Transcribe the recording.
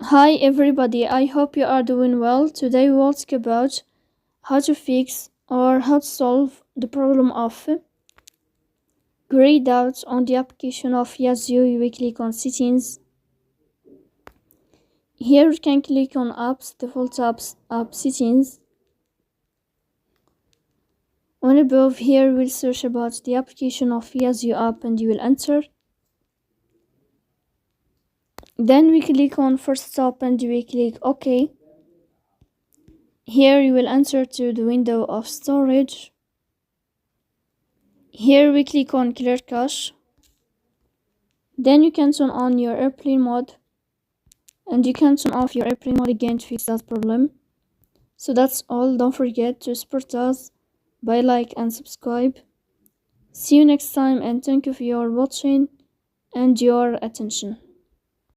Hi everybody, I hope you are doing well. Today we will talk about how to fix or how to solve the problem of grayed out on the application of Yazio. We click on settings. Here we can click on apps, default apps, app settings. On above here we'll search about the application of Yazio app and you will enter. Then we click on first stop and we click OK. Here you will enter to the window of storage. Here we click on clear cache. Then you can turn on your airplane mode and you can turn off your airplane mode again to fix that problem. So that's all. Don't forget to support us by like and subscribe. See you next time and thank you for your watching and your attention.